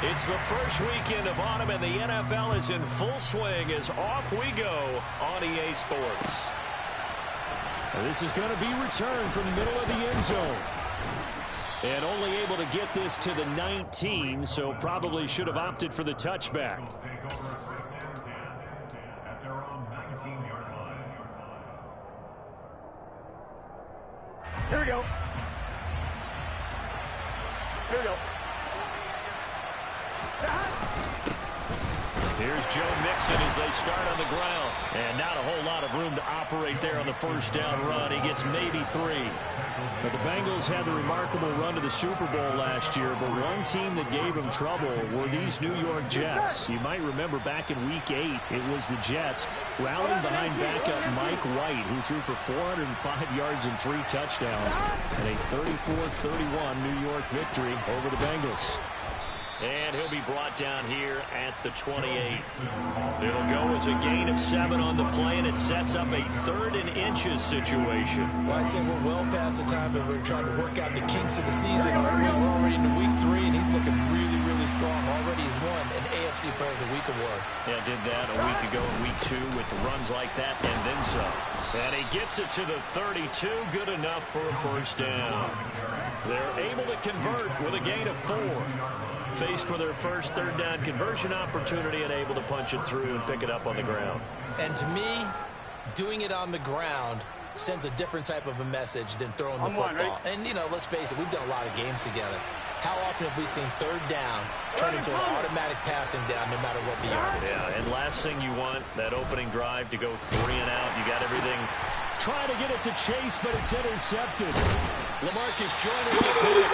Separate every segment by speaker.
Speaker 1: It's the first weekend of autumn, and the NFL is in full swing as off we go on EA Sports.
Speaker 2: This is going to be returned from the middle of the end zone. And only able to get this to the 19, so probably should have opted for the touchback.
Speaker 3: Here we go. Here we go.
Speaker 1: Here's Joe Mixon as they start on the ground. And not a whole lot of room to operate there on the first down run. He gets maybe 3.
Speaker 2: But the Bengals had the remarkable run to the Super Bowl last year, but one team that gave them trouble were these New York Jets. You might remember back in Week 8, it was the Jets rallying behind backup Mike White, who threw for 405 yards and 3 touchdowns, and a 34-31 New York victory over the Bengals.
Speaker 1: And he'll be brought down here at the 28. It'll go as a gain of 7 on the play, and it sets up a 3rd and inches situation.
Speaker 4: Well, I'd say we're well past the time that we're trying to work out the kinks of the season. We're already into Week 3, and he's looking really, really strong. Already has won an AFC Player of the Week award.
Speaker 1: Yeah, did that a week ago in Week 2 with runs like that and then some. And he gets it to the 32. Good enough for a first down. They're able to convert with a gain of 4. Faced with their first 3rd down conversion opportunity and able to punch it through and pick it up on the ground.
Speaker 4: And to me, doing it on the ground sends a different type of a message than throwing the football. And, you know, let's face it, we've done a lot of games together. How often have we seen 3rd down turn into an automatic passing down no matter what the yardage?
Speaker 1: Yeah, and last thing you want, that opening drive to go 3 and out. You got everything.
Speaker 2: Trying to get it to Chase, but it's intercepted.
Speaker 1: LaMarcus Joyner with the pick.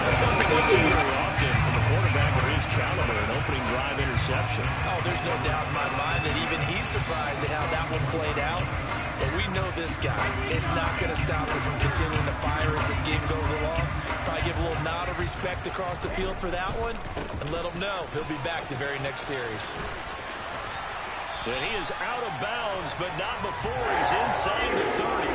Speaker 1: That's something we see very often from a quarterback of his caliber, an opening drive interception.
Speaker 4: Oh, there's no doubt in my mind that even he's surprised at how that one played out. But we know this guy is not going to stop him from continuing to fire as this game goes along. Probably give a little nod of respect across the field for that one and let him know he'll be back the very next series.
Speaker 1: And he is out of bounds, but not before he's inside the 30.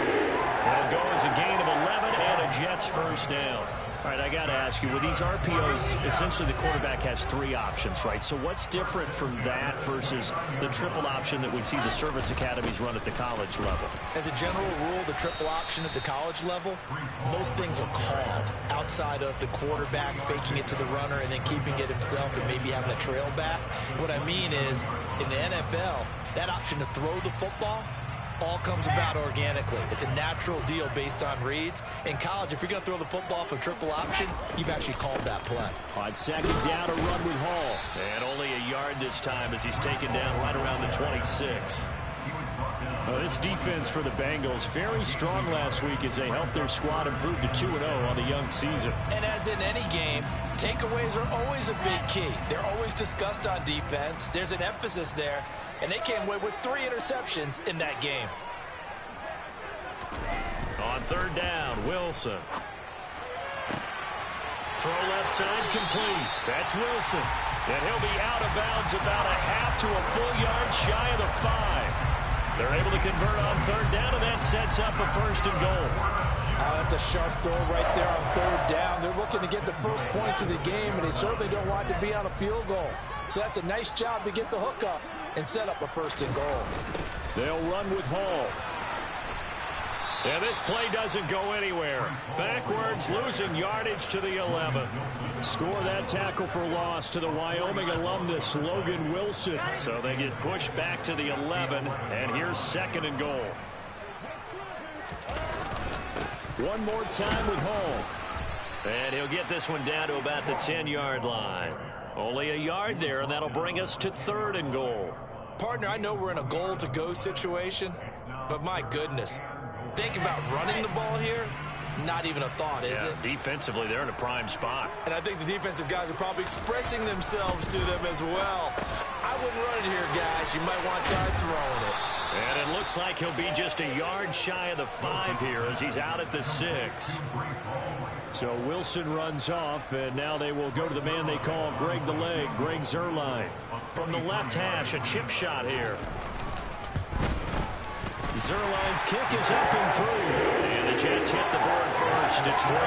Speaker 1: That'll go as a gain of 11 and a Jets first down. All right, I got to ask you, with these RPOs, essentially the quarterback has 3 options, right? So what's different from that versus the triple option that we see the service academies run at the college level?
Speaker 4: As a general rule, the triple option at the college level, most things are called outside of the quarterback faking it to the runner and then keeping it himself and maybe having a trail back. What I mean is, in the NFL, that option to throw the football all comes about organically. It's a natural deal based on reads. In college, if you're going to throw the football for triple option, you've actually called that play.
Speaker 2: On 2nd down, a run with Hall.
Speaker 1: And only a yard this time as he's taken down right around the 26.
Speaker 2: Oh, this defense for the Bengals, very strong last week as they helped their squad improve to 2-0 on the young season.
Speaker 4: And as in any game, takeaways are always a big key. They're always discussed on defense. There's an emphasis there, and they came away with 3 interceptions in that game.
Speaker 1: On 3rd down, Wilson. Throw left side complete. That's Wilson. And he'll be out of bounds about a half to a full yard shy of the 5. They're able to convert on 3rd down, and that sets up a 1st and goal.
Speaker 4: That's a sharp throw right there on 3rd down. They're looking to get the first points of the game, and they certainly don't want it to be on a field goal. So that's a nice job to get the hook up and set up a 1st and goal.
Speaker 2: They'll run with Hall.
Speaker 1: And this play doesn't go anywhere. Backwards, losing yardage to the 11.
Speaker 2: Score that tackle for loss to the Wyoming alumnus, Logan Wilson.
Speaker 1: So they get pushed back to the 11, and here's 2nd and goal.
Speaker 2: One more time with Hall.
Speaker 1: And he'll get this one down to about the 10-yard line. Only a yard there, and that'll bring us to 3rd and goal.
Speaker 4: Partner, I know we're in a goal-to-go situation, but my goodness, think about running the ball here. Not even a thought, is it?
Speaker 1: Defensively, they're in a prime spot.
Speaker 4: And I think the defensive guys are probably expressing themselves to them as well. I wouldn't run it here, guys. You might want to try throwing it.
Speaker 1: And it looks like he'll be just a yard shy of the 5 here as he's out at the 6.
Speaker 2: So Wilson runs off, and now they will go to the man they call Greg the Leg, Greg Zuerlein.
Speaker 1: From the left hash, a chip shot here. Zuerlein's kick is up and through. And the Jets hit the board first. It's 3-0.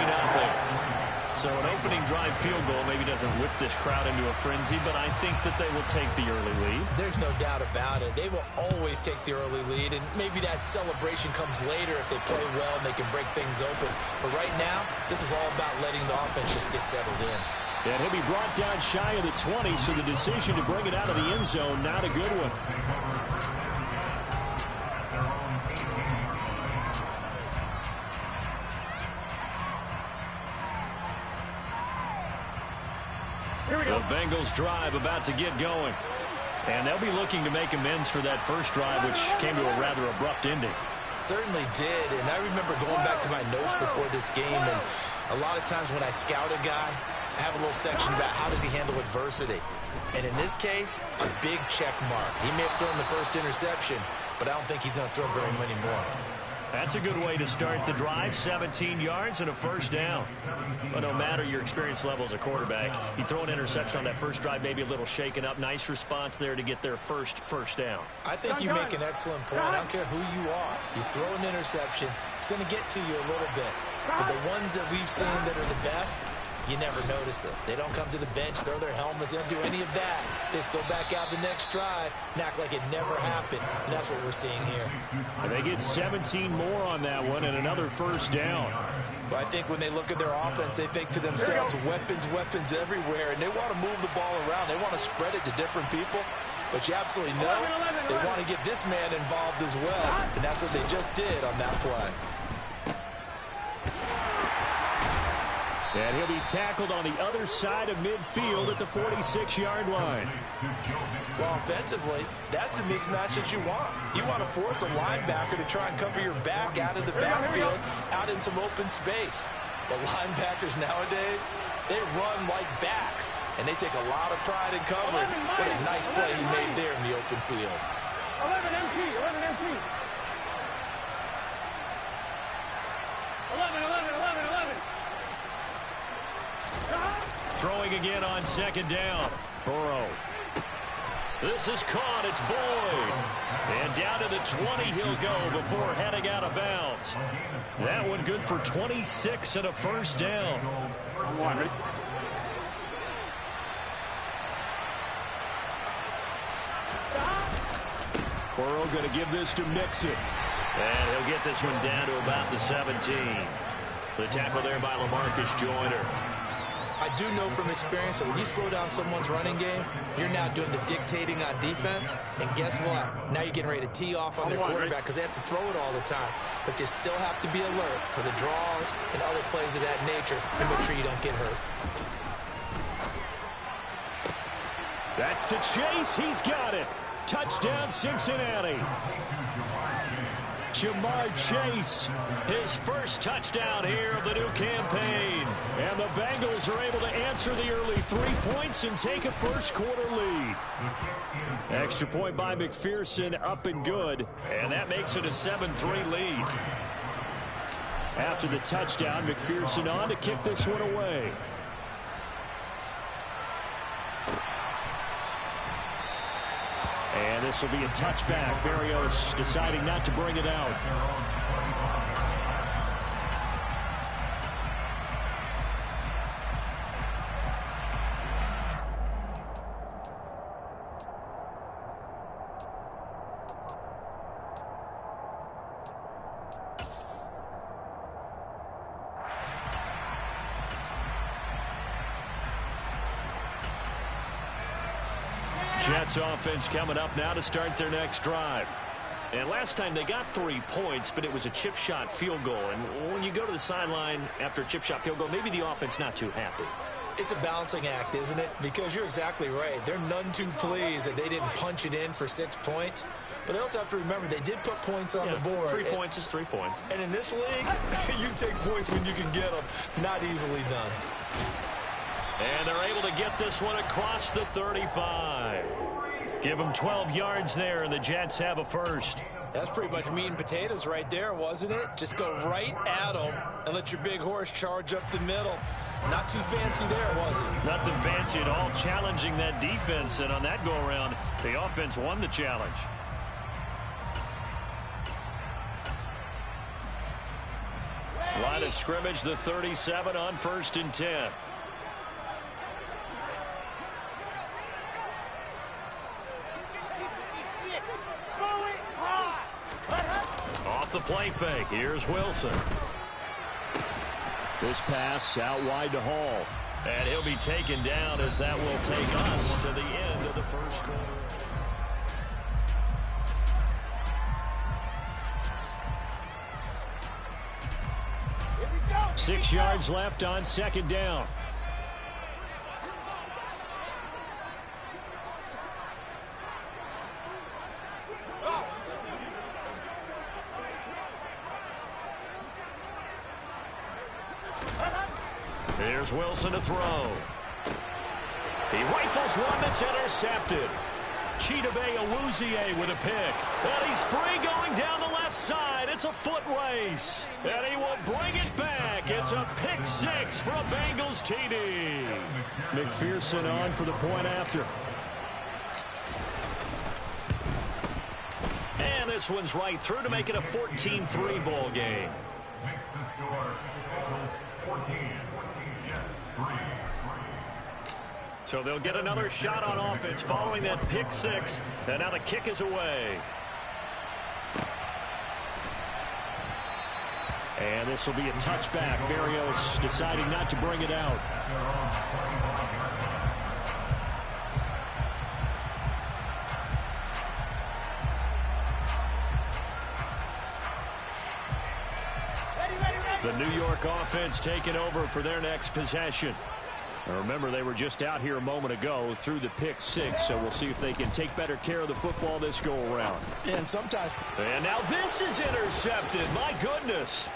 Speaker 1: So an opening drive field goal maybe doesn't whip this crowd into a frenzy, but I think that they will take the early lead.
Speaker 4: There's no doubt about it. They will always take the early lead, and maybe that celebration comes later if they play well and they can break things open. But right now, this is all about letting the offense just get settled in.
Speaker 2: And he'll be brought down shy of the 20, so the decision to bring it out of the end zone, not a good one.
Speaker 3: Here we go.
Speaker 1: The Bengals drive about to get going. And they'll be looking to make amends for that first drive, which came to a rather abrupt ending.
Speaker 4: Certainly did, and I remember going back to my notes before this game, and a lot of times when I scout a guy, I have a little section about how does he handle adversity. And in this case, a big check mark. He may have thrown the first interception, but I don't think he's going to throw very many more.
Speaker 1: That's a good way to start the drive. 17 yards and a first down. But no matter your experience level as a quarterback, you throw an interception on that first drive, maybe a little shaken up. Nice response there to get their first down.
Speaker 4: I think you make an excellent point. I don't care who you are. You throw an interception, it's going to get to you a little bit. But the ones that we've seen that are the best, you never notice it. They don't come to the bench, throw their helmets, they don't do any of that. They just go back out the next drive and act like it never happened. And that's what we're seeing here.
Speaker 2: And they get 17 more on that one and another first down.
Speaker 5: But I think when they look at their offense, they think to themselves, weapons everywhere, and they want to move the ball around. They want to spread it to different people. But you absolutely know they want to get this man involved as well, and that's what they just did on that play.
Speaker 2: And he'll be tackled on the other side of midfield at the 46-yard line.
Speaker 5: Well, offensively, that's the mismatch that you want. You want to force a linebacker to try and cover your back out of the backfield, out in some open space. But linebackers nowadays, they run like backs, and they take a lot of pride in covering. What a nice play he made there in the open field.
Speaker 3: 11 MT, 11 MT. 11.
Speaker 1: Throwing again on second down. Burrow. This is caught. It's Boyd. And down to the 20 he'll go before heading out of bounds. That one good for 26 and a first down.
Speaker 3: Ready?
Speaker 2: Burrow going to give this to Mixon.
Speaker 1: And he'll get this one down to about the 17. The tackle there by LaMarcus Joyner.
Speaker 4: I do know from experience that when you slow down someone's running game, you're now doing the dictating on defense. And guess what? Now you're getting ready to tee off on their quarterback because they have to throw it all the time. But you still have to be alert for the draws and other plays of that nature and make sure you don't get hurt.
Speaker 2: That's to Chase. He's got it. Touchdown, Cincinnati. Jamar Chase.
Speaker 1: His first touchdown here of the new campaign.
Speaker 2: And the Bengals are able to answer the early 3 points and take a first-quarter lead. Extra point by McPherson, up and good.
Speaker 1: And that makes it a 7-3 lead.
Speaker 2: After the touchdown, McPherson on to kick this one away. And this will be a touchback. Berrios deciding not to bring it out.
Speaker 1: Jets offense coming up now to start their next drive. And last time they got 3 points, but it was a chip shot field goal. And when you go to the sideline after a chip shot field goal, maybe the offense not too happy.
Speaker 4: It's a balancing act, isn't it? Because you're exactly right. They're none too pleased that they didn't punch it in for 6 points. But they also have to remember they did put points on the board.
Speaker 1: 3 points is 3 points.
Speaker 4: And in this league, you take points when you can get them. Not easily done.
Speaker 1: And they're able to get this one across the 35. Give them 12 yards there, and the Jets have a first.
Speaker 4: That's pretty much meat and potatoes right there, wasn't it? Just go right at them and let your big horse charge up the middle. Not too fancy there, was it?
Speaker 1: Nothing fancy at all, challenging that defense. And on that go-around, the offense won the challenge. Line of scrimmage, the 37 on 1st and 10. Off the play fake. Here's Wilson.
Speaker 2: This pass out wide to Hall.
Speaker 1: And he'll be taken down as that will take us to the end of the first quarter.
Speaker 3: Here we go.
Speaker 2: 6 yards left on 2nd down.
Speaker 1: Here's Wilson to throw. He rifles one that's intercepted. Chidobe Awuzie with a pick. And he's free going down the left side. It's a foot race. And he will bring it back. It's a pick 6 for a Bengals TD.
Speaker 2: McPherson on for the point after.
Speaker 1: And this one's right through to make it a 14-3 ball game.
Speaker 6: Makes the score Bengals 14, Jets 3.
Speaker 1: So they'll get another shot on offense following that pick 6. And now the kick is away.
Speaker 2: And this will be a touchback. Berrios deciding not to bring it out.
Speaker 1: The New York offense taking over for their next possession.
Speaker 2: Now remember, they were just out here a moment ago through the pick 6, so we'll see if they can take better care of the football this go-around.
Speaker 4: And sometimes...
Speaker 1: And now this is intercepted. My goodness.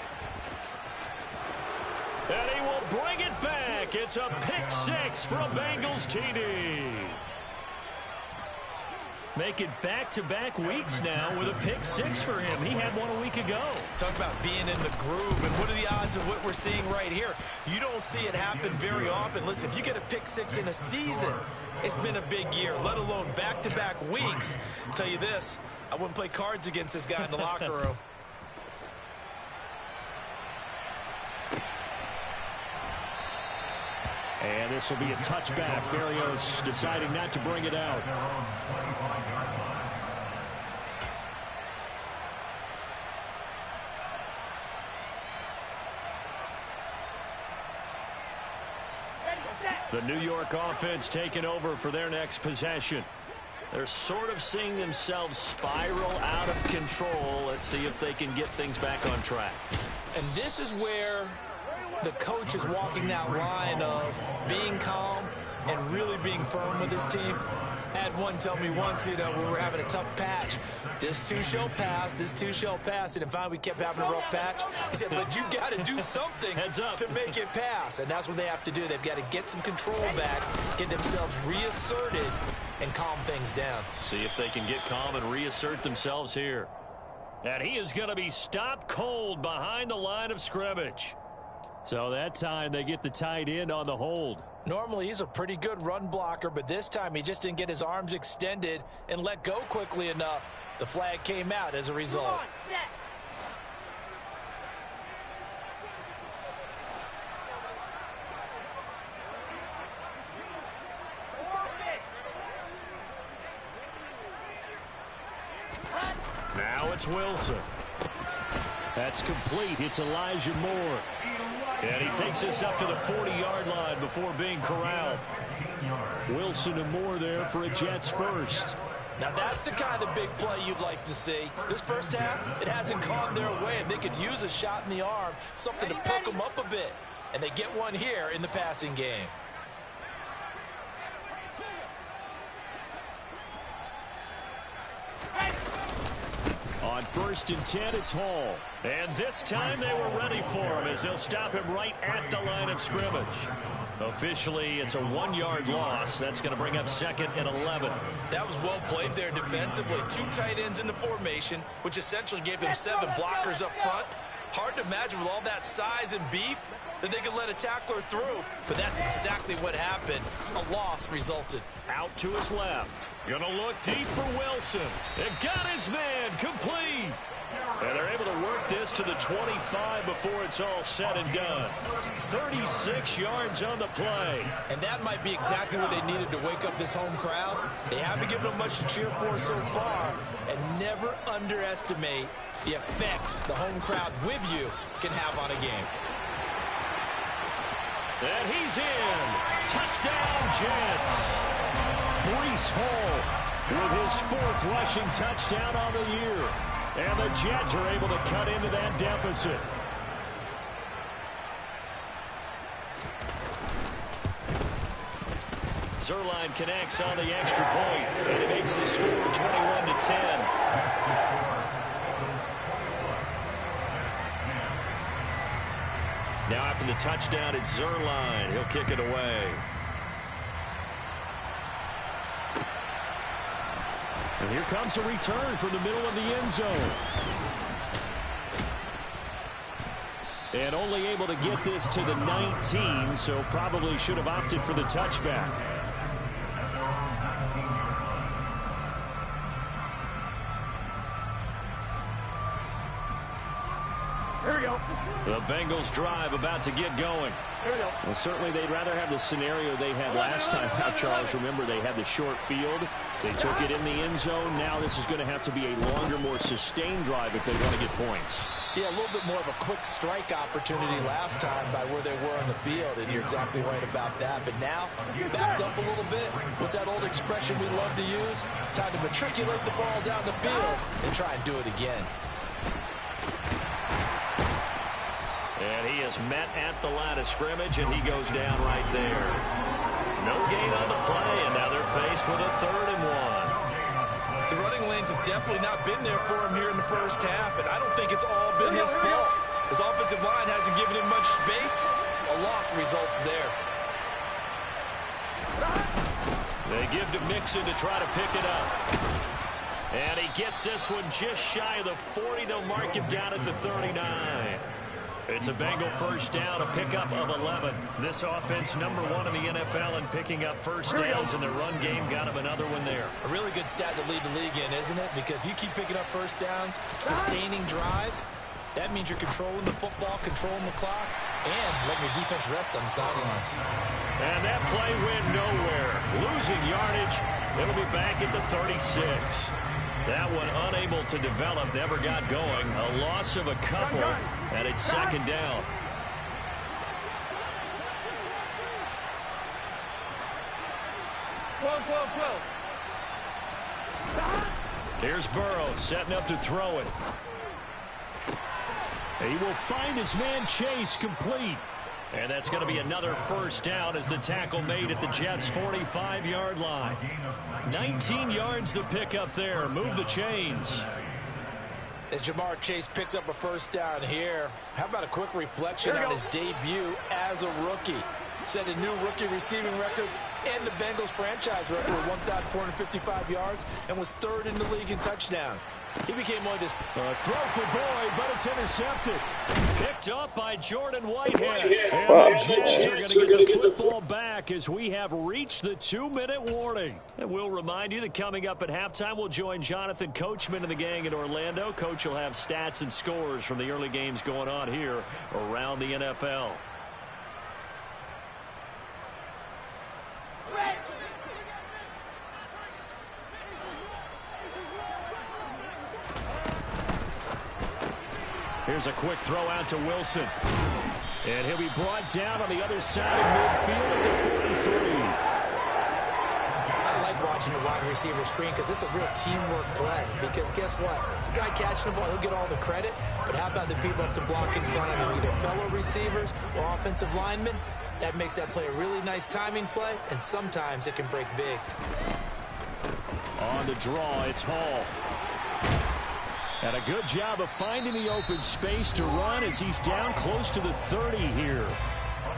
Speaker 1: And he will bring it back. It's a pick 6 for a Bengals TD. Make it back-to-back weeks now with a pick 6 for him. He had one a week ago.
Speaker 5: Talk about being in the groove, and what are the odds of what we're seeing right here? You don't see it happen very often. Listen, if you get a pick 6 in a season, it's been a big year, let alone back-to-back weeks. I'll tell you this, I wouldn't play cards against this guy in the locker room.
Speaker 2: And this will be a touchback. Berrios deciding not to bring it out. The New York offense taking over for their next possession.
Speaker 1: They're sort of seeing themselves spiral out of control. Let's see if they can get things back on track.
Speaker 5: And this is where the coach is walking that line of being calm and really being firm with his team. I had one tell me once, we were having a tough patch. This too shall pass, this too shall pass. And finally we kept having a rough patch. He said, but you got to do something to make it pass. And that's what they have to do. They've got to get some control back, get themselves reasserted, and calm things down.
Speaker 1: See if they can get calm and reassert themselves here. And he is going to be stopped cold behind the line of scrimmage.
Speaker 2: So that time they get the tight end on the hold.
Speaker 5: Normally he's a pretty good run blocker, but this time he just didn't get his arms extended and let go quickly enough. The flag came out as a result.
Speaker 1: Now it's Wilson.
Speaker 2: That's complete. It's Elijah Moore.
Speaker 1: And he takes us up to the 40-yard line before being corralled.
Speaker 2: Wilson and Moore there for a Jets first.
Speaker 5: Now that's the kind of big play you'd like to see. This first half, it hasn't gone their way, and they could use a shot in the arm, something to perk them up a bit. And they get one here in the passing game.
Speaker 2: On 1st and 10, it's Hall.
Speaker 1: And this time they were ready for him as they'll stop him right at the line of scrimmage. Officially, it's a 1-yard loss. That's going to bring up 2nd and 11.
Speaker 5: That was well played there defensively. 2 tight ends in the formation, which essentially gave them 7 blockers up front. Hard to imagine with all that size and beef that they could let a tackler through. But that's exactly what happened. A loss resulted.
Speaker 1: Out to his left. Gonna look deep for Wilson. It got his man complete. And they're able to work this this to the 25 before it's all said and done. 36 yards on the play.
Speaker 4: And that might be exactly what they needed to wake up this home crowd. They haven't given them much to cheer for so far, and never underestimate the effect the home crowd with you can have on a game.
Speaker 1: And he's in. Touchdown, Jets. Breece Hall with his 4th rushing touchdown on the year. And the Jets are able to cut into that deficit. Zuerlein connects on the extra point, and it makes the score 21-10. Now after the touchdown, it's Zuerlein. He'll kick it away. And here comes a return from the middle of the end zone. And only able to get this to the 19, so probably should have opted for the touchback.
Speaker 3: Here we go.
Speaker 1: The Bengals drive about to get going.
Speaker 3: Here we go.
Speaker 2: Well, certainly they'd rather have the scenario they had last time out, Charles. Remember, they had the short field. They took it in the end zone. Now this is going to have to be a longer, more sustained drive if they want to get points.
Speaker 5: Yeah, a little bit more of a quick strike opportunity last time by where they were on the field, and you're exactly right about that. But now, backed up a little bit. What's that old expression we love to use? Time to matriculate the ball down the field and try and do it again.
Speaker 1: And he is met at the line of scrimmage, and he goes down right there. No gain on the play, and now they're faced with a 3rd and 1.
Speaker 5: The running lanes have definitely not been there for him here in the first half, and I don't think it's all been his fault. His offensive line hasn't given him much space. A loss results there.
Speaker 1: They give to Mixon to try to pick it up. And he gets this one just shy of the 40. They'll mark him down at the 39. It's a Bengal first down, a pickup of 11. This offense #1 in the NFL in picking up first downs, and the run game got him another one there.
Speaker 4: A really good stat to lead the league in, isn't it? Because if you keep picking up first downs, sustaining drives, that means you're controlling the football, controlling the clock, and letting your defense rest on the sidelines.
Speaker 1: And that play went nowhere. Losing yardage. It'll be back at the 36. That one unable to develop, never got going. A loss of a couple, and it's 2nd down. Here's Burrow setting up to throw it. He will find his man Chase complete. And that's going to be another first down as the tackle made at the Jets' 45-yard line. 19 yards to pick up there. Move the chains.
Speaker 5: As Jamar Chase picks up a first down here, how about a quick reflection on his debut as a rookie? Set a new rookie receiving record and the Bengals franchise record with 1,455 yards and was 3rd in the league in touchdown. He became one of this.
Speaker 1: A throw for Boyd, but it's intercepted. Picked up by Jordan Whitehead. And the Jets are going to get the football back as we have reached the 2-minute warning. And we'll remind you that coming up at halftime, we'll join Jonathan Coachman and the gang in Orlando. Coach will have stats and scores from the early games going on here around the NFL. Here's a quick throw out to Wilson. And he'll be brought down on the other side of midfield at the 43.
Speaker 4: I like watching the wide receiver screen because it's a real teamwork play. Because guess what? The guy catching the ball, he'll get all the credit. But how about the people have to block in front of him, either fellow receivers or offensive linemen? That makes that play a really nice timing play, and sometimes it can break big.
Speaker 1: On the draw, it's Hall. And a good job of finding the open space to run as he's down close to the 30 here.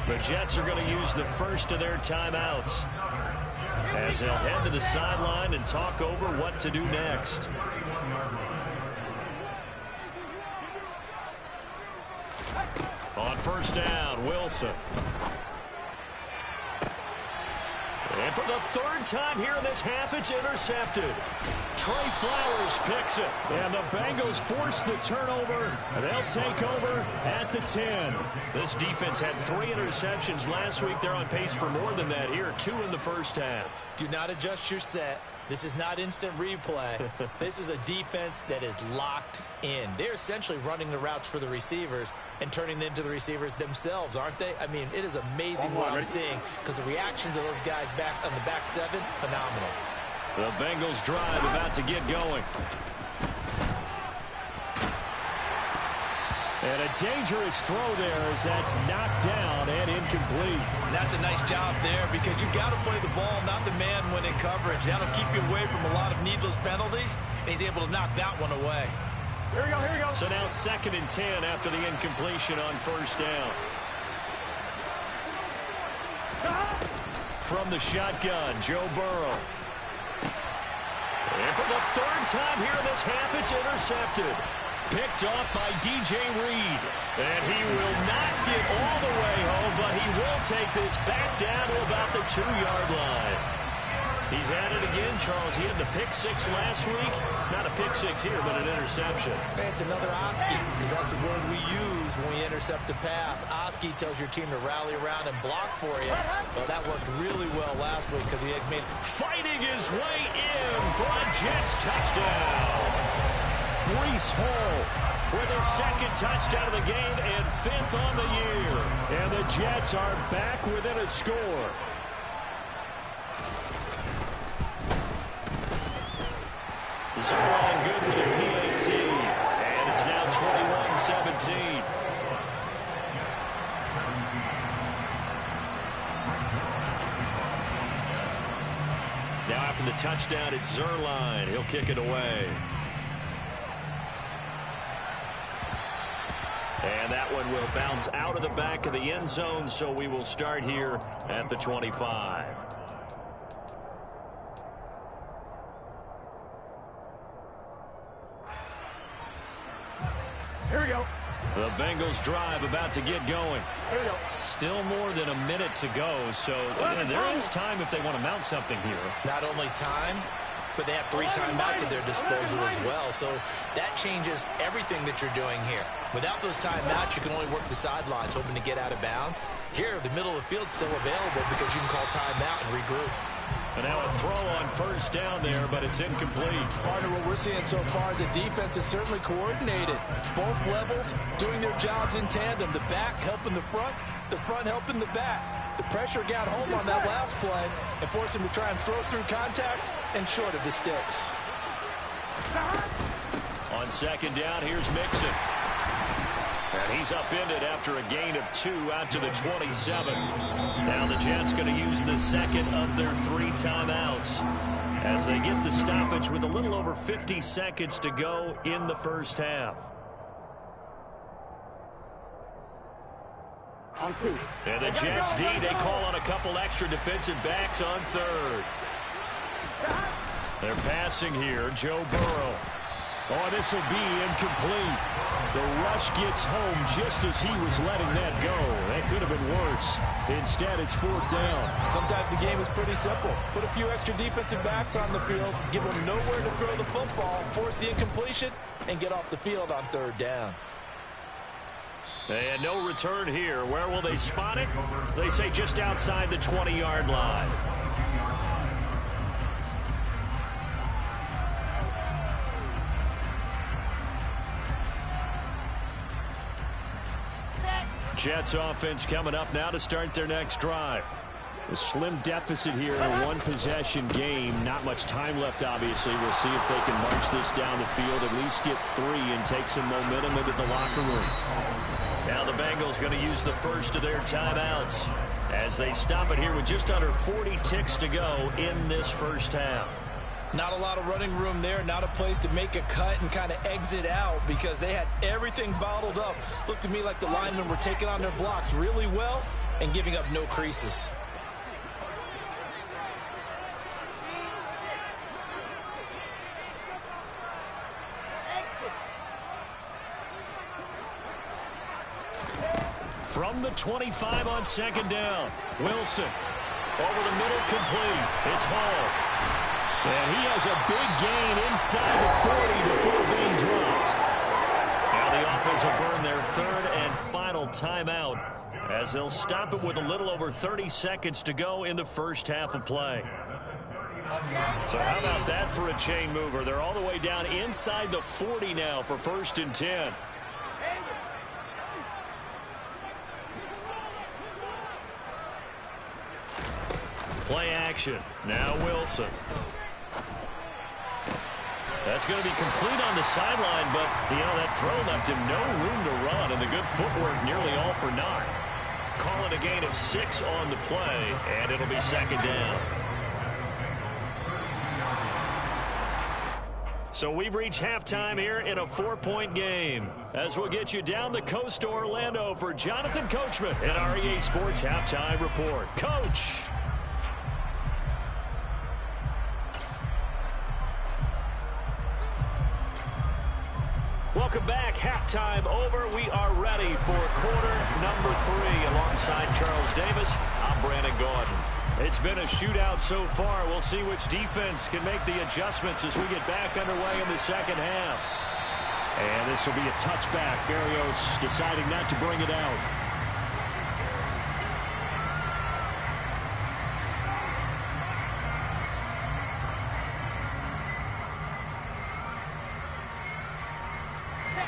Speaker 1: The Jets are going to use the first of their timeouts as they'll head to the sideline and talk over what to do next. On first down, Wilson. And And for the third time here in this half, it's intercepted. Trey Flowers picks it.
Speaker 2: And the Bengals force the turnover. They'll take over at the 10.
Speaker 1: This defense had 3 interceptions last week. They're on pace for more than that here. 2 in the first half.
Speaker 4: Do not adjust your set. This is not instant replay. This is a defense that is locked in. They're essentially running the routes for the receivers and turning it into the receivers themselves, aren't they? I mean, it is amazing what I'm seeing because the reactions of those guys back on the back 7, phenomenal.
Speaker 1: The Bengals drive about to get going.
Speaker 2: And a dangerous throw there as that's knocked down and incomplete.
Speaker 4: And that's a nice job there because you've got to play the ball, not the man when in coverage. That'll keep you away from a lot of needless penalties, and he's able to knock that one away.
Speaker 3: Here we go, here we go.
Speaker 1: So now 2nd and 10 after the incompletion on first down. From the shotgun, Joe Burrow. And for the 3rd time here in this half, it's intercepted. Picked off by DJ Reed. And he will not get all the way home, but he will take this back down to about the 2-yard line. He's at it again, Charles. He had the pick 6 last week. Not a pick 6 here, but an interception.
Speaker 4: Hey, it's another Oski, because that's the word we use when we intercept a pass. Oski tells your team to rally around and block for you. Well, that worked really well last week because he had made...
Speaker 1: Fighting his way in for a Jets touchdown.
Speaker 2: Breece Hall
Speaker 1: with his 2nd touchdown of the game and 5th on the year.
Speaker 2: And the Jets are back within a score.
Speaker 1: Zerline good with a PAT. And it's now 21-17. Now after the touchdown, it's Zerline. He'll kick it away. And that one will bounce out of the back of the end zone, so we will start here at the 25.
Speaker 3: Here we go.
Speaker 1: The Bengals drive about to get going.
Speaker 3: Here we go.
Speaker 1: Still more than a minute to go, so there is time if they want to mount something here.
Speaker 4: Not only time, but they have 3 timeouts at their disposal as well. So that changes everything that you're doing here. Without those timeouts, you can only work the sidelines, hoping to get out of bounds. Here, the middle of the field's still available because you can call timeout and regroup.
Speaker 1: And now a throw on first down there, but it's incomplete.
Speaker 5: Partner, what we're seeing so far is the defense is certainly coordinated. Both levels doing their jobs in tandem. The back helping the front helping the back. The pressure got home on that last play and forced him to try and throw through contact and short of the sticks.
Speaker 1: On 2nd down, here's Mixon. And he's upended after a gain of 2 out to the 27. Now the Jets going to use the 2nd of their 3 timeouts as they get the stoppage with a little over 50 seconds to go in the first half. And the Jets D, they call on a couple extra defensive backs on 3rd. They're passing here, Joe Burrow.
Speaker 2: Oh, this will be incomplete. The rush gets home just as he was letting that go. That could have been worse. Instead, it's 4th down.
Speaker 5: Sometimes the game is pretty simple. Put a few extra defensive backs on the field, give them nowhere to throw the football, force the incompletion, and get off the field on 3rd down.
Speaker 1: And no return here. Where will they spot it? They say just outside the 20-yard line. Jets offense coming up now to start their next drive.
Speaker 2: A slim deficit here in a one-possession game. Not much time left, obviously. We'll see if they can march this down the field, at least get 3 and take some momentum into the locker room.
Speaker 1: Now the Bengals going to use the first of their timeouts as they stop it here with just under 40 ticks to go in this first half.
Speaker 4: Not a lot of running room there, not a place to make a cut and kind of exit out because they had everything bottled up. Looked to me like the linemen were taking on their blocks really well and giving up no creases.
Speaker 1: From the 25 on 2nd down, Wilson. Over the middle, complete. It's Hall.
Speaker 2: And he has a big gain inside the 40 before being dropped.
Speaker 1: Now the offense will burn their third and final timeout as they'll stop it with a little over 30 seconds to go in the first half of play. So how about that for a chain mover? They're all the way down inside the 40 now for 1st and 10. Play action. Now Wilson. That's going to be complete on the sideline, but, that throw left him no room to run, and the good footwork nearly all for naught. Call it a gain of 6 on the play, and it'll be 2nd down. So we've reached halftime here in a 4-point game. As we'll get you down the coast to Orlando for Jonathan Coachman at REA Sports Halftime Report. Coach! Welcome back. Halftime over. We are ready for quarter number 3. Alongside Charles Davis, I'm Brandon Gordon. It's been a shootout so far. We'll see which defense can make the adjustments as we get back underway in the second half. And this will be a touchback. Berrios deciding not to bring it out.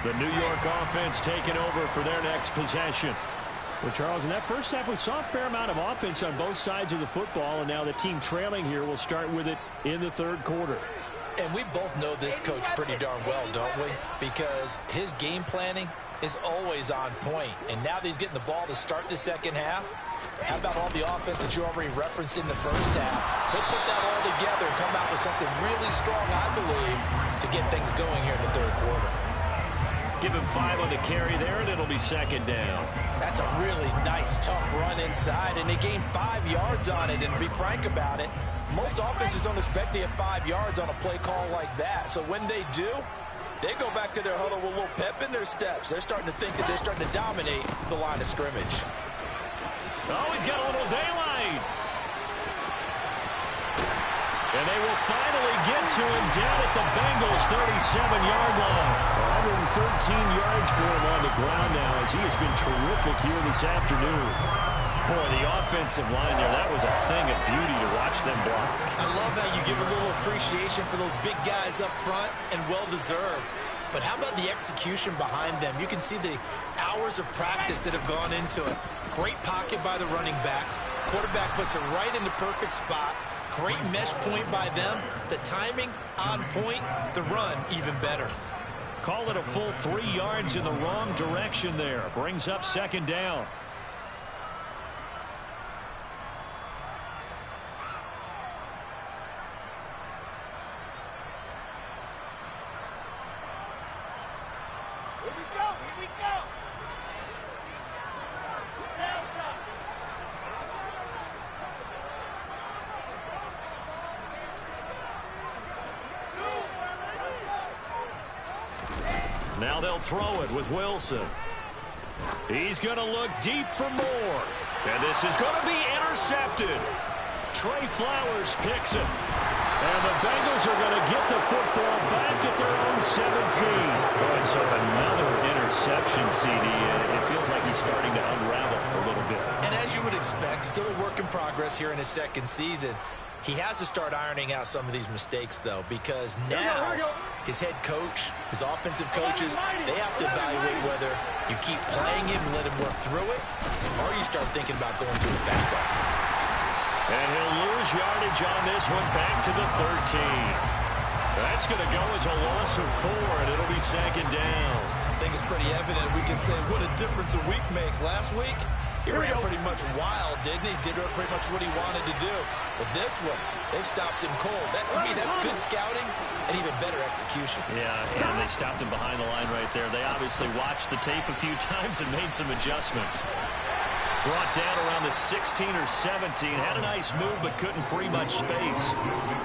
Speaker 1: The New York offense taking over for their next possession.
Speaker 2: Well, Charles, in that first half, we saw a fair amount of offense on both sides of the football, and now the team trailing here will start with it in the third quarter.
Speaker 4: And we both know this coach pretty darn well, don't we? Because his game planning is always on point. And now that he's getting the ball to start the second half, how about all the offense that you already referenced in the first half? He'll put that all together and come out with something really strong, I believe, to get things going here in the third quarter.
Speaker 1: Give him 5 on the carry there, and it'll be 2nd down.
Speaker 4: That's a really nice, tough run inside, and they gained 5 yards on it. And to be frank about it, most offenses don't expect to get 5 yards on a play call like that. So when they do, they go back to their huddle with a little pep in their steps. They're starting to think that they're starting to dominate the line of scrimmage.
Speaker 1: Oh, he's got a little daylight. And they will finally get to him down at the Bengals' 37-yard line. 113 yards for him on the ground now as he has been terrific here this afternoon. Boy, the offensive line there, that was a thing of beauty to watch them block.
Speaker 4: I love how you give a little appreciation for those big guys up front, and well-deserved. But how about the execution behind them? You can see the hours of practice that have gone into it. Great pocket by the running back. Quarterback puts it right in the perfect spot. Great mesh point by them. The timing on point. The run even better.
Speaker 1: Call it a full 3 yards in the wrong direction there. Brings up 2nd down.
Speaker 3: Here we go, here we go.
Speaker 1: Now they'll throw it with Wilson. He's going to look deep for more. And this is going to be intercepted. Trey Flowers picks it. And the Bengals are going to get the football back at their own 17. Boy, so another interception, CD. It feels like he's starting to unravel a little bit.
Speaker 4: And as you would expect, still a work in progress here in his second season. He has to start ironing out some of these mistakes, though, because now his head coach, his offensive coaches, they have to evaluate whether you keep playing him and let him work through it, or you start thinking about going to the backup.
Speaker 1: And he'll lose yardage on this one back to the 13. That's going to go as a loss of 4, and it'll be 2nd down.
Speaker 4: I think it's pretty evident we can say what a difference a week makes. Last week, he ran pretty much wild, didn't he? Did pretty much what he wanted to do. But this one, they stopped him cold. That, to me, that's good scouting and even better execution.
Speaker 1: Yeah, and they stopped him behind the line right there. They obviously watched the tape a few times and made some adjustments. Brought down around the 16 or 17. Had a nice move, but couldn't free much space.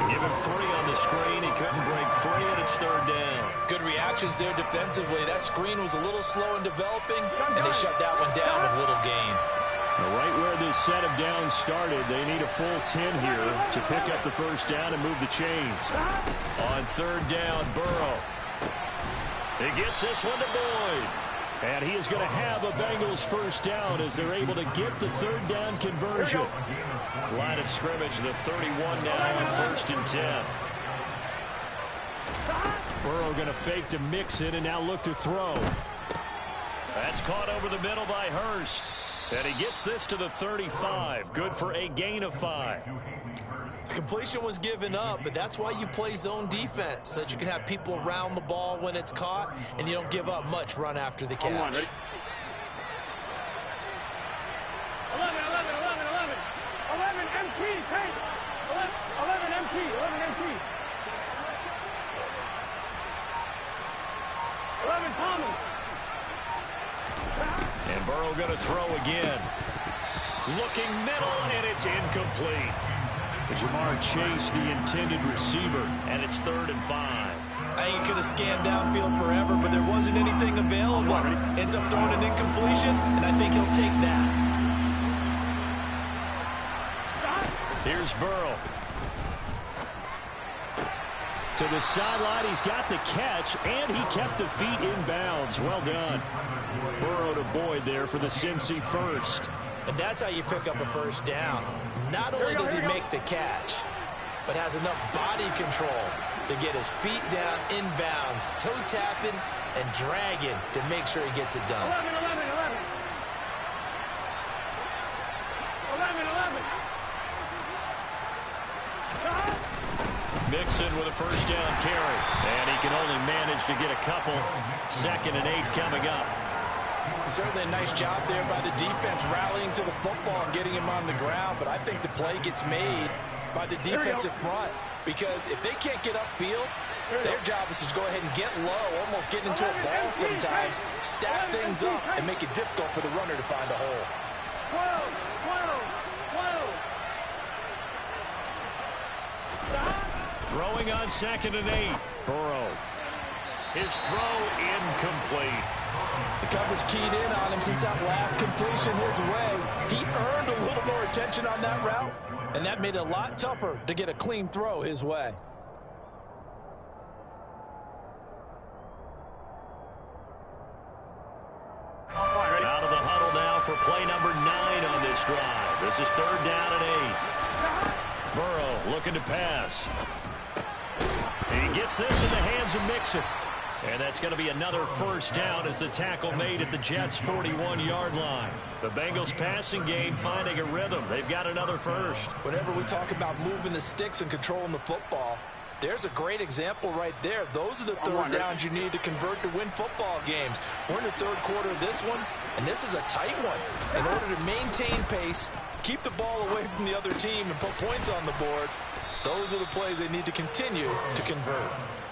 Speaker 1: Give him 3 on the screen. He couldn't break free, and it's 3rd down.
Speaker 4: Good reactions there defensively. That screen was a little slow in developing, and they shut that one down with little gain.
Speaker 2: Right where this set of downs started, they need a full 10 here to pick up the first down and move the chains.
Speaker 1: On third down, Burrow. He gets this one to Boyd.
Speaker 2: And he is going to have a Bengals first down as they're able to get the third down conversion.
Speaker 1: Line of scrimmage, the 31 now on 1st and 10.
Speaker 2: Burrow going to fake to Mixon and now look to throw.
Speaker 1: That's caught over the middle by Hurst. And he gets this to the 35. Good for a gain of 5.
Speaker 4: Completion was given up, but that's why you play zone defense, so that you can have people around the ball when it's caught, and you don't give up much run after the catch.
Speaker 3: 11, 11, 11 MT, take. 11 MT, 11 MT. 11 Thomas.
Speaker 1: And Burrow going to throw again. Looking middle, and it's incomplete.
Speaker 2: Jamar Chase, the intended receiver, and it's 3rd and 5.
Speaker 4: I think he could have scanned downfield forever, but there wasn't anything available. Ends up throwing an incompletion, and I think he'll take that.
Speaker 1: Here's Burrow.
Speaker 2: To the sideline, he's got the catch, and he kept the feet in bounds. Well done. Burrow to Boyd there for the Cincy first.
Speaker 4: And that's how you pick up a first down. Not only does he make the catch, but has enough body control to get his feet down in bounds, toe tapping and dragging to make sure he gets it done.
Speaker 3: 11, 11, 11. 11, 11.
Speaker 1: Mixon with a first down carry. And he can only manage to get a couple. 2nd and 8 coming up.
Speaker 5: Certainly a nice job there by the defense rallying to the football and getting him on the ground, but I think the play gets made by the defensive front, because if they can't get upfield, their job is to go ahead and get low, almost get into a ball sometimes, stack things up, and make it difficult for the runner to find a hole.
Speaker 3: 12, 12, 12.
Speaker 1: Throwing on 2nd and 8. Burrow. His throw incomplete.
Speaker 5: The coverage keyed in on him since that last completion his way. He earned a little more attention on that route, and that made it a lot tougher to get a clean throw his way.
Speaker 1: Out of the huddle now for play number 9 on this drive. This is 3rd down and 8. Burrow looking to pass. He gets this in the hands of Mixon. And that's going to be another first down as the tackle made at the Jets' 41-yard line. The Bengals passing game finding a rhythm. They've got another first.
Speaker 5: Whenever we talk about moving the sticks and controlling the football, there's a great example right there. Those are the third downs you need to convert to win football games. We're in the 3rd quarter of this one, and this is a tight one. In order to maintain pace, keep the ball away from the other team, and put points on the board, those are the plays they need to continue to convert.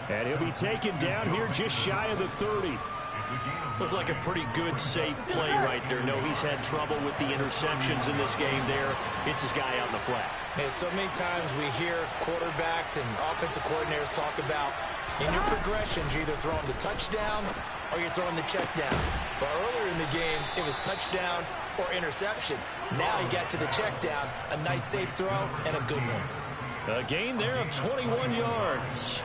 Speaker 2: And he'll be taken down here just shy of the 30.
Speaker 1: Looked like a pretty good, safe play right there. No, he's had trouble with the interceptions in this game there. Hits his guy out in the flat.
Speaker 4: Man, so many times we hear quarterbacks and offensive coordinators talk about in your progressions, you're either throwing the touchdown or you're throwing the check down. But earlier in the game, it was touchdown or interception. Now he got to the check down, a nice safe throw, and a good one.
Speaker 1: A gain there of 21 yards.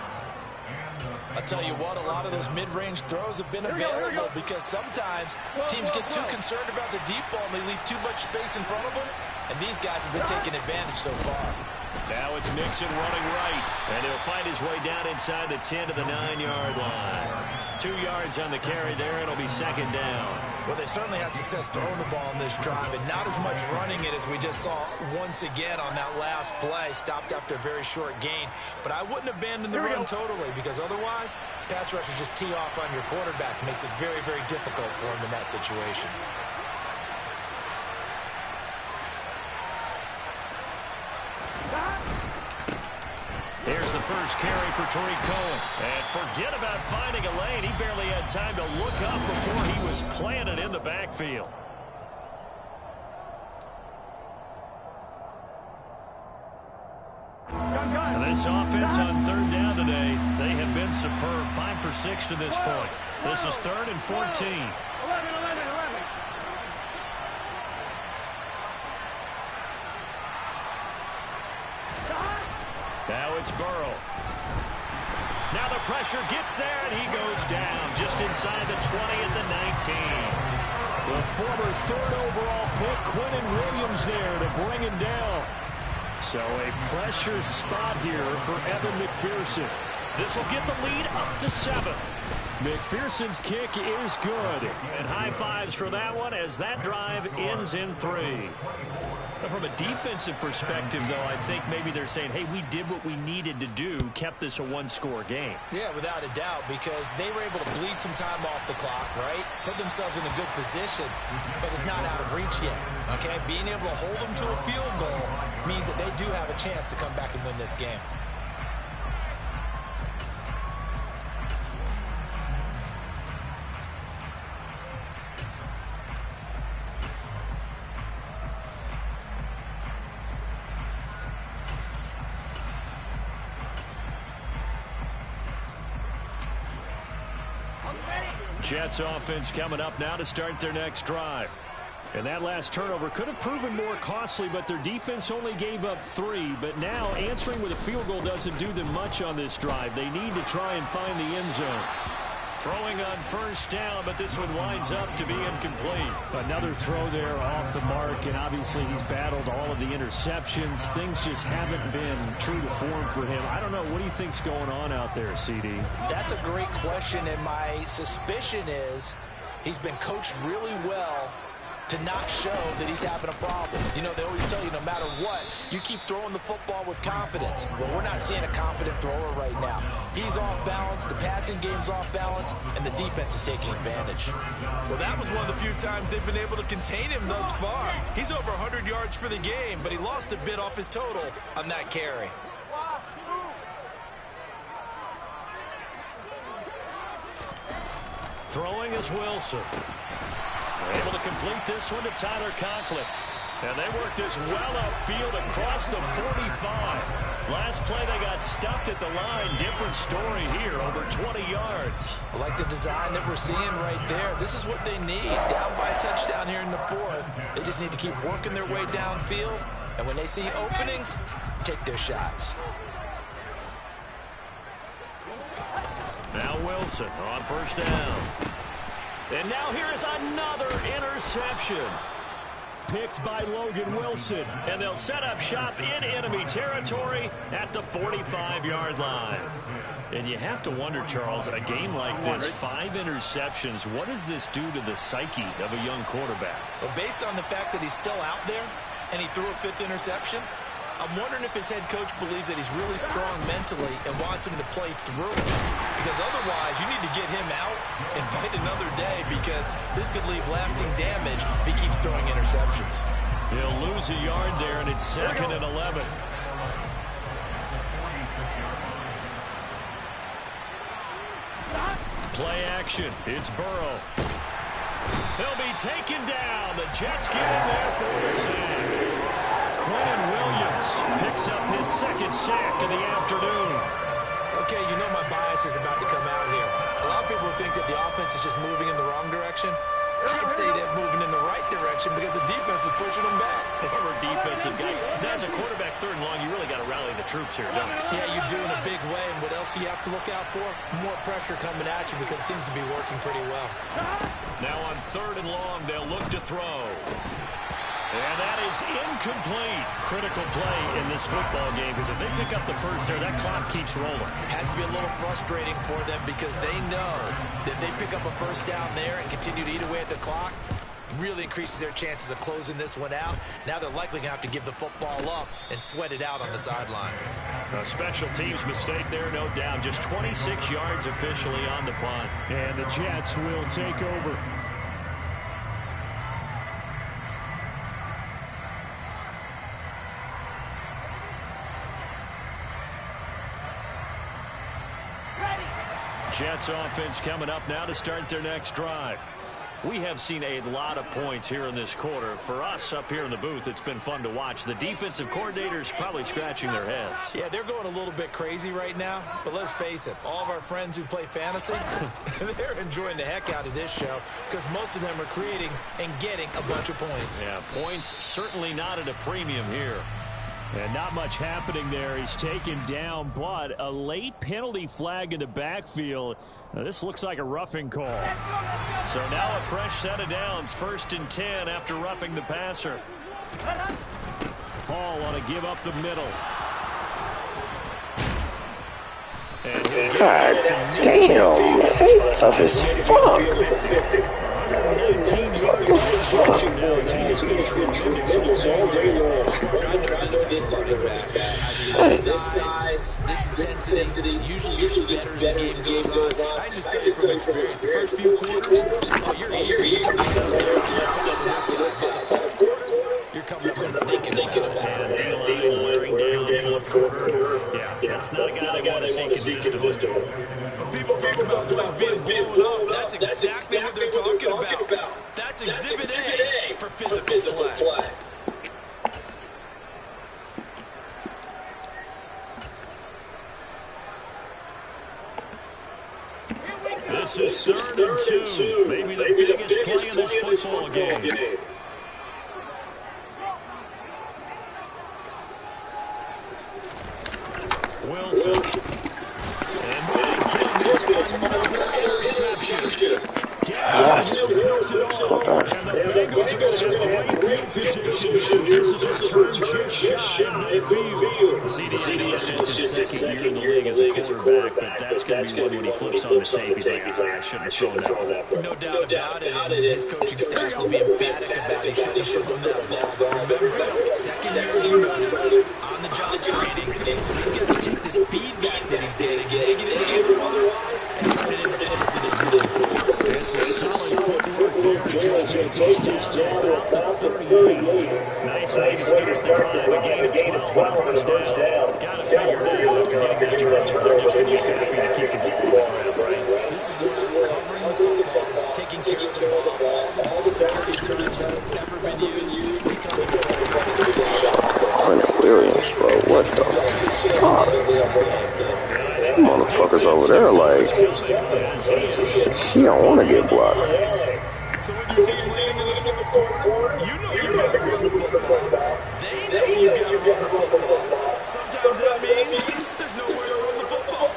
Speaker 5: I'll tell you what, a lot of those mid-range throws have been available because sometimes teams get too concerned about the deep ball and they leave too much space in front of them, and these guys have been taking advantage so far.
Speaker 1: Now it's Mixon running right, and he'll find his way down inside the 10 to the 9-yard line. 2 yards on the carry there. It'll be 2nd down.
Speaker 4: Well, they certainly had success throwing the ball in this drive, and not as much running it as we just saw once again on that last play. Stopped after a very short gain. But I wouldn't abandon the run totally, because otherwise, pass rushers just tee off on your quarterback. Makes it very, very difficult for him in that situation.
Speaker 1: Here's the first carry for Tariq Cohen. And forget about finding a lane. He barely had time to look up before he was planted in the backfield. And this offense on 3rd down today, they have been superb. 5 for 6 to this point. This is 3rd and 14.
Speaker 3: 11, 11, 11.
Speaker 1: it's Burrow. Now the pressure gets there, and he goes down just inside the 20 at the 19.
Speaker 2: The former third overall pick, Quinnen Williams, there to bring him down. So a pressure spot here for Evan McPherson.
Speaker 1: This will get the lead up to 7.
Speaker 2: McPherson's kick is good.
Speaker 1: And high fives for that one as that drive ends in 3. From a defensive perspective, though, I think maybe they're saying, hey, we did what we needed to do, kept this a one-score game.
Speaker 4: Yeah, without a doubt, because they were able to bleed some time off the clock, right? Put themselves in a good position, but it's not out of reach yet, okay? Being able to hold them to a field goal means that they do have a chance to come back and win this game.
Speaker 1: Jets offense coming up now to start their next drive.
Speaker 2: And that last turnover could have proven more costly, but their defense only gave up 3. But now answering with a field goal doesn't do them much on this drive. They need to try and find the end zone.
Speaker 1: Throwing on first down, but this one winds up to be incomplete.
Speaker 2: Another throw there off the mark, and obviously he's battled all of the interceptions. Things just haven't been true to form for him. I don't know. What do you think's going on out there, CD?
Speaker 4: That's a great question, and my suspicion is he's been coached really well to not show that he's having a problem. You know, they always tell you no matter what, you keep throwing the football with confidence. Well, we're not seeing a confident thrower right now. He's off balance, the passing game's off balance, and the defense is taking advantage.
Speaker 5: Well, that was one of the few times they've been able to contain him thus far. He's over 100 yards for the game, but he lost a bit off his total on that carry.
Speaker 1: Throwing is Wilson. Able to complete this one to Tyler Conklin. And they work this well upfield across the 45. Last play they got stuffed at the line. Different story here, over 20 yards.
Speaker 4: I like the design that we're seeing right there. This is what they need. Down by a touchdown here in the 4th. They just need to keep working their way downfield. And when they see openings, take their shots.
Speaker 1: Now Wilson on first down. And now here is another interception.
Speaker 2: Picked by Logan Wilson.
Speaker 1: And they'll set up shop in enemy territory at the 45-yard line. And you have to wonder, Charles, a game like this, 5 interceptions, what does this do to the psyche of a young quarterback?
Speaker 4: Well, based on the fact that he's still out there and he threw a 5th interception, I'm wondering if his head coach believes that he's really strong mentally and wants him to play through it. Because otherwise, you need to get him out and fight another day, because this could leave lasting damage if he keeps throwing interceptions.
Speaker 1: He'll lose a yard there, and it's 2nd and 11. Play action. It's Burrow. He'll be taken down. The Jets get him there for the sack. Quinnen Williams picks up his 2nd sack of the afternoon.
Speaker 4: Okay, you know my bias is about to come out here. A lot of people think that the offense is just moving in the wrong direction. I'd say they're moving in the right direction because the defense is pushing them back.
Speaker 1: Former defensive guy. Now, as a quarterback, 3rd and long, you really got to rally the troops here, don't you?
Speaker 4: Yeah, you do in a big way. And what else do you have to look out for? More pressure coming at you, because it seems to be working pretty well.
Speaker 1: Now on 3rd and long, they'll look to throw. And that is incomplete. Critical play in this football game, because if they pick up the first there, that clock keeps rolling.
Speaker 4: Has to be a little frustrating for them, because they know that they pick up a first down there and continue to eat away at the clock, really increases their chances of closing this one out. Now they're likely going to have to give the football up and sweat it out on the sideline.
Speaker 1: A special teams mistake there, no doubt. Just 26 yards officially on the punt.
Speaker 2: And the Jets will take over.
Speaker 1: Jets offense coming up now to start their next drive. We have seen a lot of points here in this quarter. For us up here in the booth, it's been fun to watch. The defensive coordinators probably scratching their heads.
Speaker 4: Yeah, they're going a little bit crazy right now, but let's face it, all of our friends who play fantasy, they're enjoying the heck out of this show, because most of them are creating and getting a bunch of points.
Speaker 1: Yeah, points certainly not at a premium here.
Speaker 2: And not much happening there. He's taken down, but a late penalty flag in the backfield. Now, this looks like a roughing call.
Speaker 1: So now a fresh set of downs. 1st and 10 after roughing the passer.
Speaker 2: Hall want to give up the middle.
Speaker 7: God damn, man. Tough as fuck.
Speaker 2: 19 yards of rushing now as he has been tremendous all day long.
Speaker 4: This running back, this size, this intensity, usually gets better as the game goes on. I just tell you from experience, the first few quarters, you're coming up and thinking about it.
Speaker 2: And D-line wearing down 4th quarter. Yeah, that's not a guy they want to see consistent.
Speaker 5: When people talk about plays being blown up, that's exactly what they're talking about. That's Exhibit A for physical play.
Speaker 1: This is 3rd and 2. Maybe the biggest play in this football game. Wilson. And again, this is another interception. Puts it all. And the Bengals are going to have great field position. This is a turn just shy of midfield. CD is just his 2nd year in the league as a quarterback, but that's going to be one when he flips on the tape. He's like, I shouldn't have thrown that.
Speaker 4: No doubt about it, and his coaching staff will be emphatic about it. He shouldn't have thrown that ball. Remember, 2nd year running, on-the-job training, so he's going to take this feedback that he's getting, otherwise, and turn it into positive.
Speaker 1: It's a solid footwork there. He'll take this down about the 38. Nice way to start the drive. A gain of 12 on first down. Got to figure it out after getting the turnover. They're just going to be happy to keep it going around, right?
Speaker 4: This is covering the football, taking care of the ball, all the security turns never been used.
Speaker 7: Quentin Williams, bro. What the fuck? Motherfuckers over there, like, he don't want to get blocked.
Speaker 5: So when you team in the 4th quarter, you know you got to run the football. They know you got to run the football. Sometimes that means there's nowhere to run the football.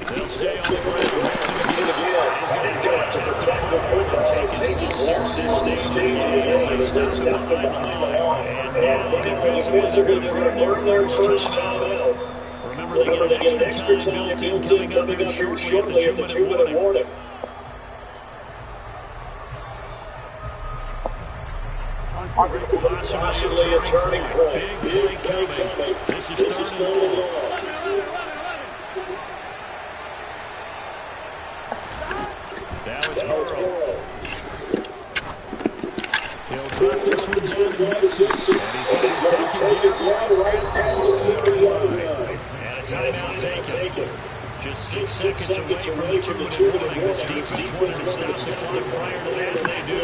Speaker 1: They'll stay on the ground. He's got to tackle and take his loss here at this stage as they stop behind the line. And defensively, they're going to burn their first timeout. Remember, they get an extra time built in coming up even shortly at the 2-minute warning. Possibly a turning point. Big play coming. This is 3rd and 1. Now it's Burrow. He'll drop this one down to Mixon. And he's going to take it down right at the 40-yard line. And a timeout taken. Just 6 seconds away from the 2-minute warning. This defense wanted to stop the clock prior to that, and they do.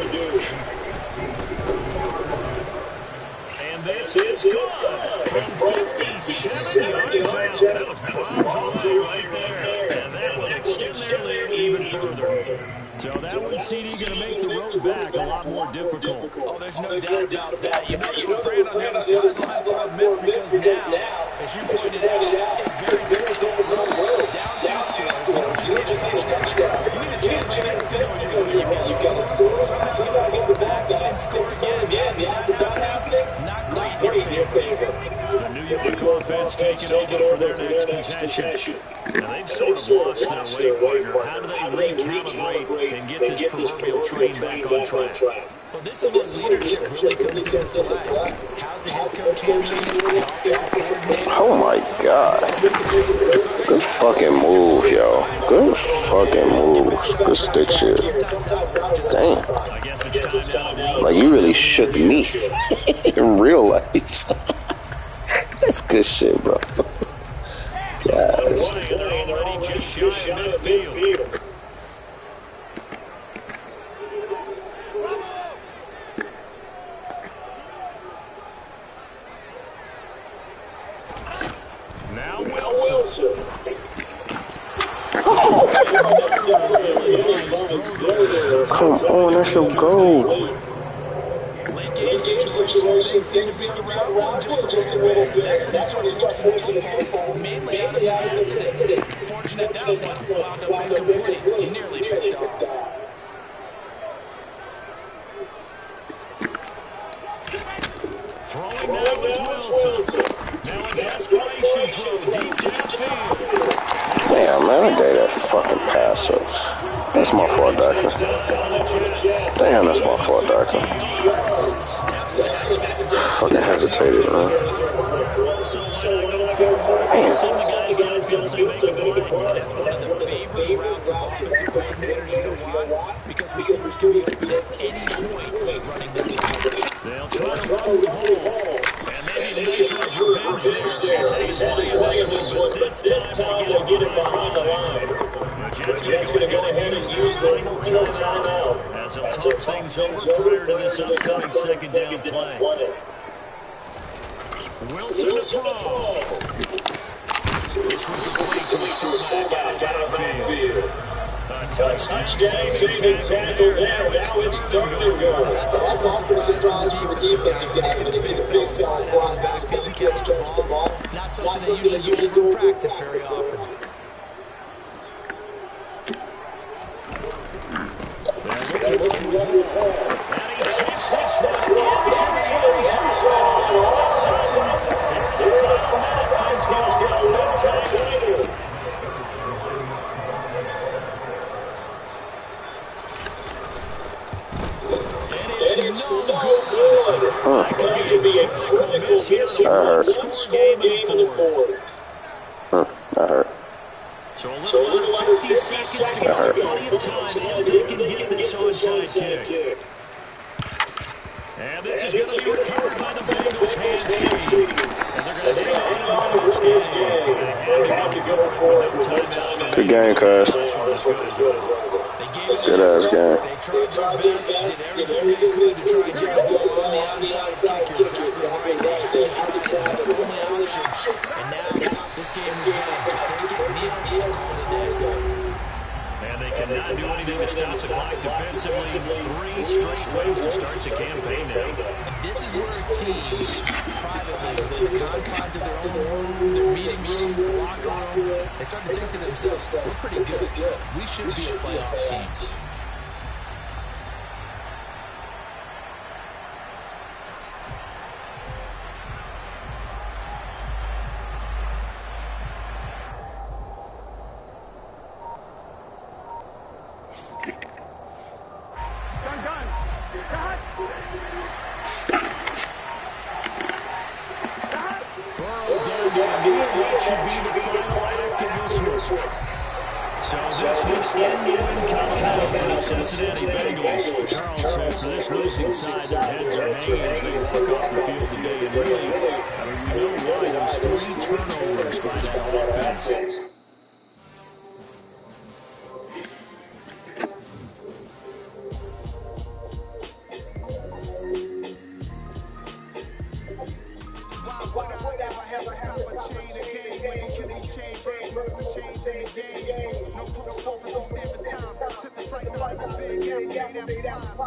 Speaker 1: And this is good from 57 yards out. That was bombs away right there. And that will extend their lead even further. So that one, CD, going to make the road back a lot more difficult.
Speaker 4: Oh, there's no doubt about that. You know, praying on the other sideline will miss because now, as you pointed out, a very difficult road. Down 2 scores. You need a touchdown. You need a chance to know you've got to score. Sometimes you got to get the back and score again. Not happening. Not great in your favor.
Speaker 1: The New York offense taking over for their next possession. Now, they've sort of lost their way, partner. How do they recalibrate and get this proverbial train back on track?
Speaker 4: Well, this is where leadership really comes into play. How's the head coach handling the offensive coordinator?
Speaker 7: Oh my god. Good fucking move, yo. Good fucking moves. Good stick shit. Damn.
Speaker 1: I guess it's time now.
Speaker 7: Like, you really shook me in real life. That's good shit, bro. Yes.
Speaker 1: Already just shy of midfield. Now Wilson.
Speaker 7: Come on, that's your goal.
Speaker 4: Late game
Speaker 5: situation seemed to be around one just a little bit. That's when he started losing the football, mainly out of necessity. Fortunate that one wound up incomplete, nearly picked off.
Speaker 1: Throwing now is Wilson. Now a desperation throw deep downfield.
Speaker 7: Damn, man, I gave that fucking pass up. That's my fault, Daxon. Damn, that's my fault, Daxon. Fucking hesitated, man.
Speaker 4: That's one of the favorite routes of offensive coordinators you know why? Because receivers can be open at any point running the ball.
Speaker 1: They'll try to run the hole. And maybe a measure of revenge there. This one, but this time they'll get it behind the line. The Jets going to go ahead and use final timeout as they'll talk things over prior to this upcoming second down play. Wilson to throw. This one complete to his fullback out of backfield. Touchdown saving tackle there. It's third and goal.
Speaker 4: That's a surprise for the defense. Even if it's a big size line backfield and catch the ball. Not something they usually do in practice very often.
Speaker 1: And he takes this one into the end zone. Things get a It's no good. That could be a critical miss here. Score game in the fourth.
Speaker 7: That hurt.
Speaker 1: So a little under 50 seconds to go. Plenty of time if they can get this onside kick. And this is going to be recovered by the Bengals handshake. And they're going to hang on and win this game. They have to go for it with no timeouts.
Speaker 7: Good game, cuz. Good ass game.
Speaker 4: They tried their best, did everything they could to try and get the ball on the outside kick. You're exactly right. They had to try it as the only option. And now this game is done. Just take it, kneel, and call it a day.
Speaker 1: And they cannot do anything to stop the clock defensively. 3 straight ways to start the campaign now.
Speaker 4: This is where a team, privately, within the confines of their own room, their meeting rooms, the locker room, they start to think to themselves, we're pretty good. We should be a playoff team.
Speaker 1: Cincinnati Bengals. Charles says for this losing side, their heads are hanging as they walk off the field today. And really, we know why. Those 3 turnovers by that offense.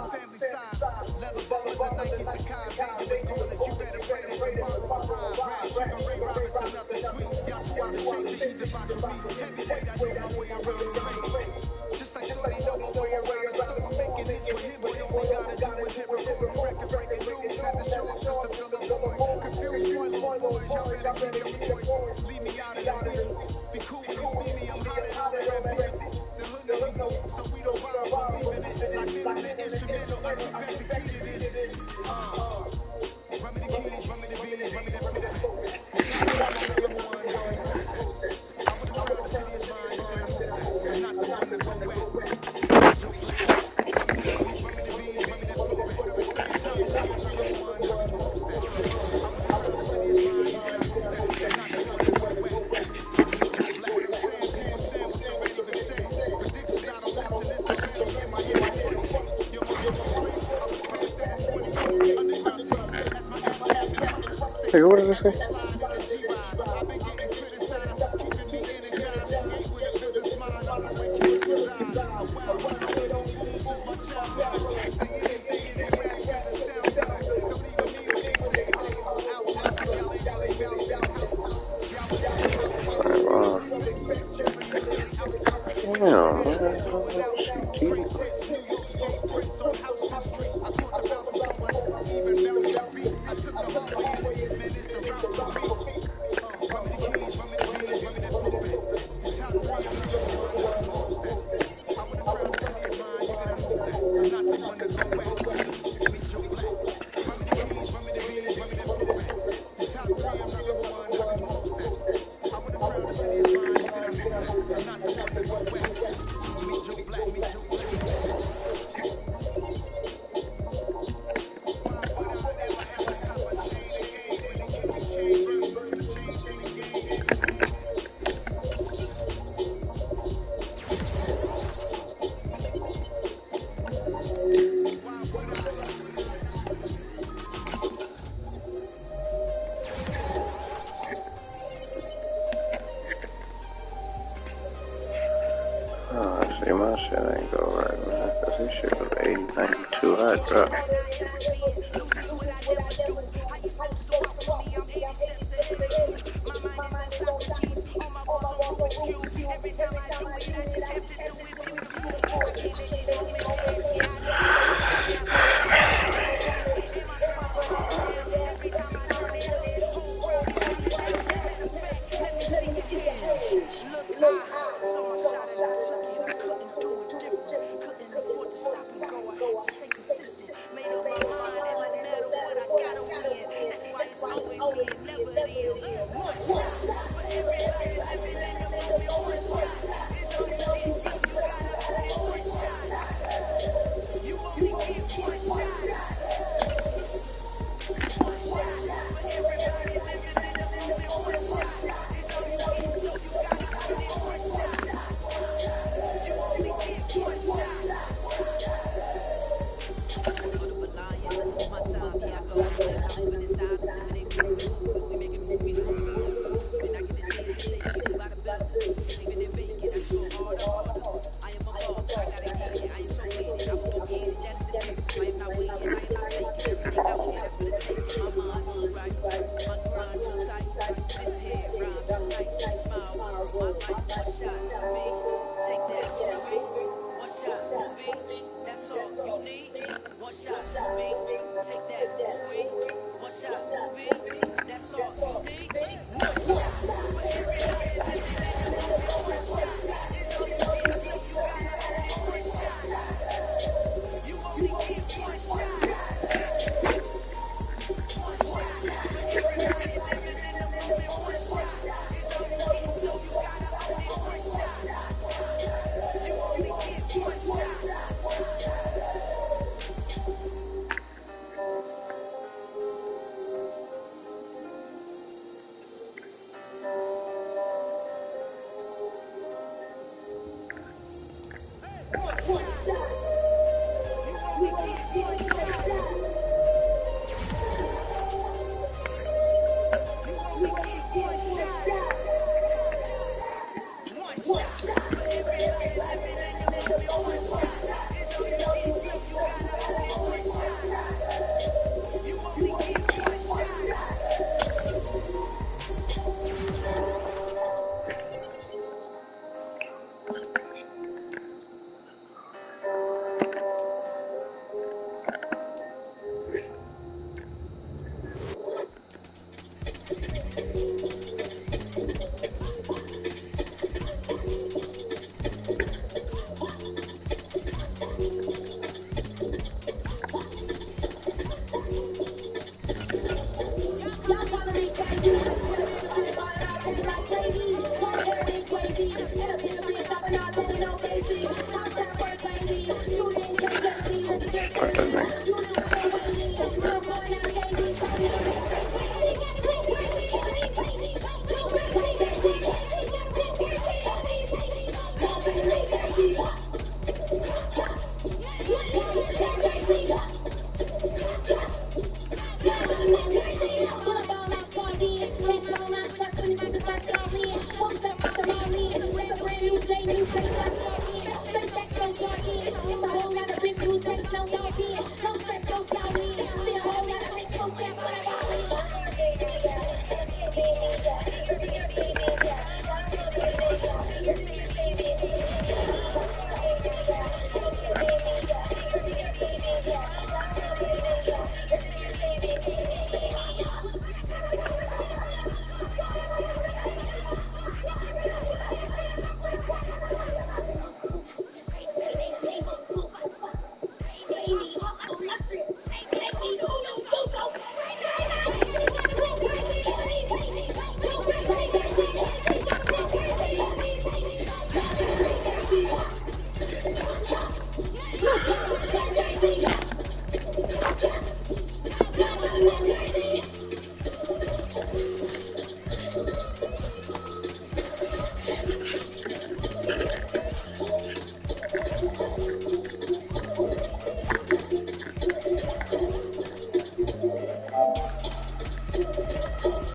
Speaker 8: Family size, leather ballers and Nikes and Kyle. Dangerous causes, you better pray that tomorrow will rise. Sugar Ray Robinson, nothing sweet. Y'all too out of shape to even box with me. Heavyweight, I know my way around the ring. Just like Shorty know my way around the store. Making hits with him, but all we gotta do is hit record. Record breaking news, had to show up just to fill the void. Confused, spoiled boys, y'all better keep your voice. Leave me out of the weeds. Be cool when you see me, I'm hot and MVP. The hood know, so we don't vibe, believe in it. Like feeling the instrumental, I executed it. Run me the keys, run me the beans, run me the flow. I was proud to see his mind, I'm not the one to go back.
Speaker 7: Hey, what did I say?
Speaker 8: straight tits, New York's Jay Prince on Houston Street. I caught the bounce from someone, even bounced that beat. I took the hallway and beat, man, it's the route for me. Run me the keys, run me the beans, run me that flow back. The top three, I'm number one, I'm most that. I would have crowd city is mine, you gotta know that. I'm not the one to go back. Meet Joe Black. Run me the keys, run me the beans, run me that flow back. The top three, I'm number one, I'm most that. I would have crowd city is mine, you gotta know that. I'm not the one to go back. Meet Joe Black, meet Joe Black.
Speaker 7: Oh, see, my shit ain't go right, man. Cause this shit was 80, 92 hot drop.